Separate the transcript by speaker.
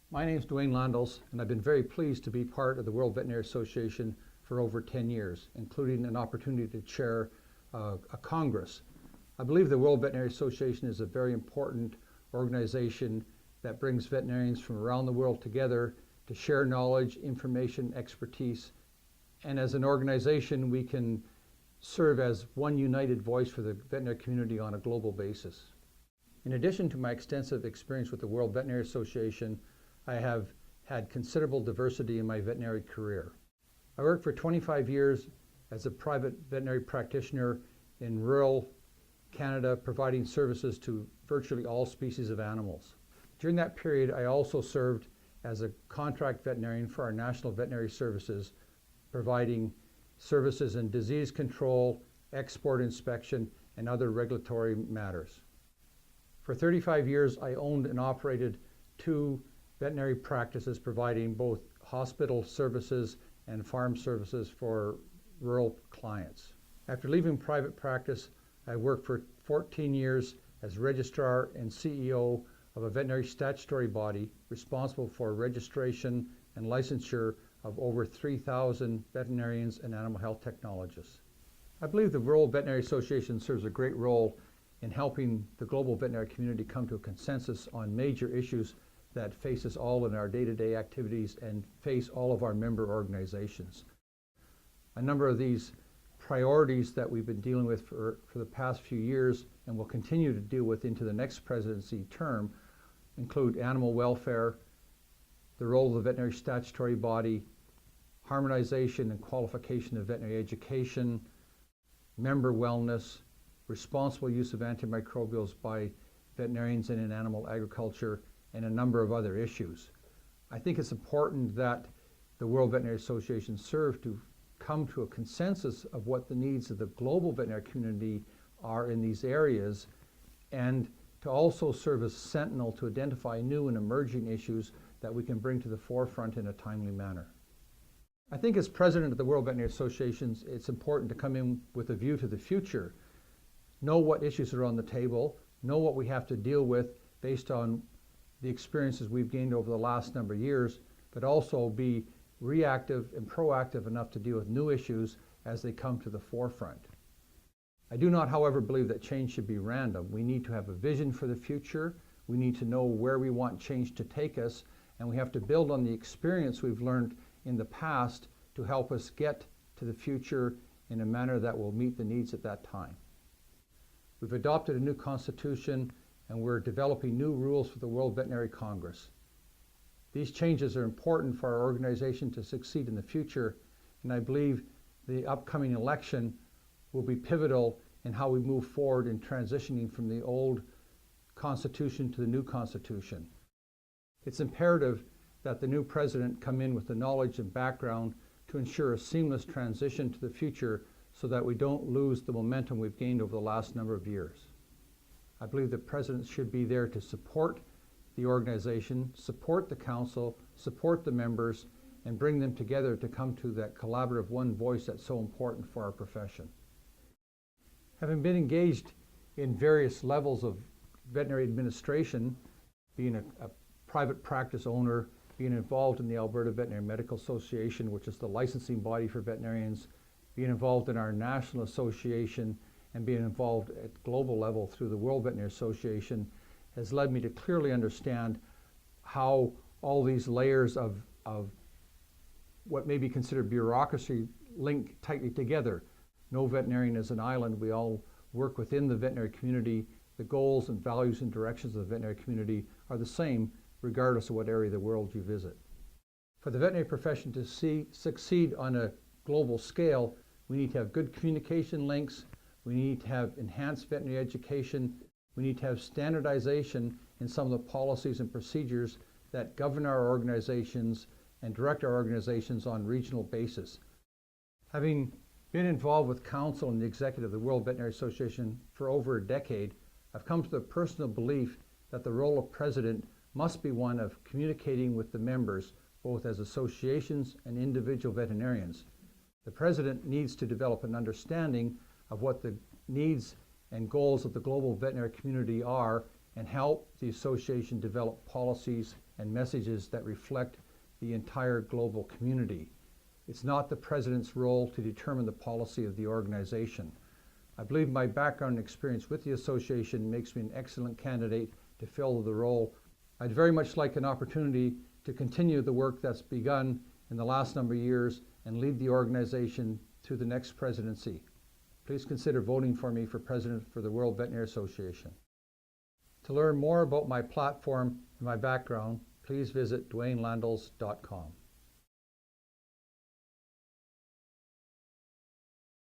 Speaker 1: My name is Duane Landals, and I've been very pleased to be part of the World Veterinary Association for over 10 years, including an opportunity to chair a Congress. I believe the World Veterinary Association is a very important organization that brings veterinarians from around the world together to share knowledge, information, expertise, and as an organization we can serve as one united voice for the veterinary community on a global basis. In addition to my extensive experience with the World Veterinary Association, I have had considerable diversity in my veterinary career. I worked for 25 years as a private veterinary practitioner in rural Canada, providing services to virtually all species of animals. During that period, I also served as a contract veterinarian for our National Veterinary Services, providing services in disease control, export inspection, and other regulatory matters. For 35 years, I owned and operated 2 veterinary practices providing both hospital services and farm services for rural clients. After leaving private practice, I worked for 14 years as registrar and CEO of a veterinary statutory body responsible for registration and licensure of over 3,000 veterinarians and animal health technologists. I believe the World Veterinary Association serves a great role in helping the global veterinary community come to a consensus on major issues that face us all in our day-to-day activities and face all of our member organizations. A number of these priorities that we've been dealing with for the past few years and will continue to deal with into the next presidency term include animal welfare, the role of the veterinary statutory body, harmonization and qualification of veterinary education, member wellness, responsible use of antimicrobials by veterinarians and in animal agriculture, and a number of other issues. I think it's important that the World Veterinary Association serve to come to a consensus of what the needs of the global veterinary community are in these areas, and to also serve as sentinel to identify new and emerging issues that we can bring to the forefront in a timely manner. I think as president of the World Veterinary Association, it's important to come in with a view to the future, know what issues are on the table, know what we have to deal with based on the experiences we've gained over the last number of years, but also be reactive and proactive enough to deal with new issues as they come to the forefront. I do not, however, believe that change should be random. We need to have a vision for the future. We need to know where we want change to take us, and we have to build on the experience we've learned in the past to help us get to the future in a manner that will meet the needs at that time. We've adopted a new constitution, and we're developing new rules for the World Veterinary Congress. These changes are important for our organization to succeed in the future, and I believe the upcoming election will be pivotal in how we move forward in transitioning from the old constitution to the new constitution. It's imperative that the new president come in with the knowledge and background to ensure a seamless transition to the future so that we don't lose the momentum we've gained over the last number of years. I believe the president should be there to support the organization, support the council, support the members, and bring them together to come to that collaborative one voice that's so important for our profession. Having been engaged in various levels of veterinary administration, being a private practice owner, being involved in the Alberta Veterinary Medical Association, which is the licensing body for veterinarians, being involved in our national association, and being involved at global level through the World Veterinary Association has led me to clearly understand how all these layers of what may be considered bureaucracy link tightly together. No veterinarian is an island. We all work within the veterinary community. The goals and values and directions of the veterinary community are the same regardless of what area of the world you visit. For the veterinary profession to succeed on a global scale, we need to have good communication links. We need to have enhanced veterinary education. We need to have standardization in some of the policies and procedures that govern our organizations and direct our organizations on a regional basis. Having been involved with council and the executive of the World Veterinary Association for over a decade, I've come to the personal belief that the role of president must be one of communicating with the members, both as associations and individual veterinarians. The president needs to develop an understanding of what the needs and goals of the global veterinary community are and help the association develop policies and messages that reflect the entire global community. It's not the President's role to determine the policy of the organization. I believe my background and experience with the association makes me an excellent candidate to fill the role. I'd very much like an opportunity to continue the work that's begun in the last number of years and lead the organization through the next presidency. Please consider voting for me for President for the World Veterinary Association. To learn more about my platform and my background, please visit DuaneLandals.com.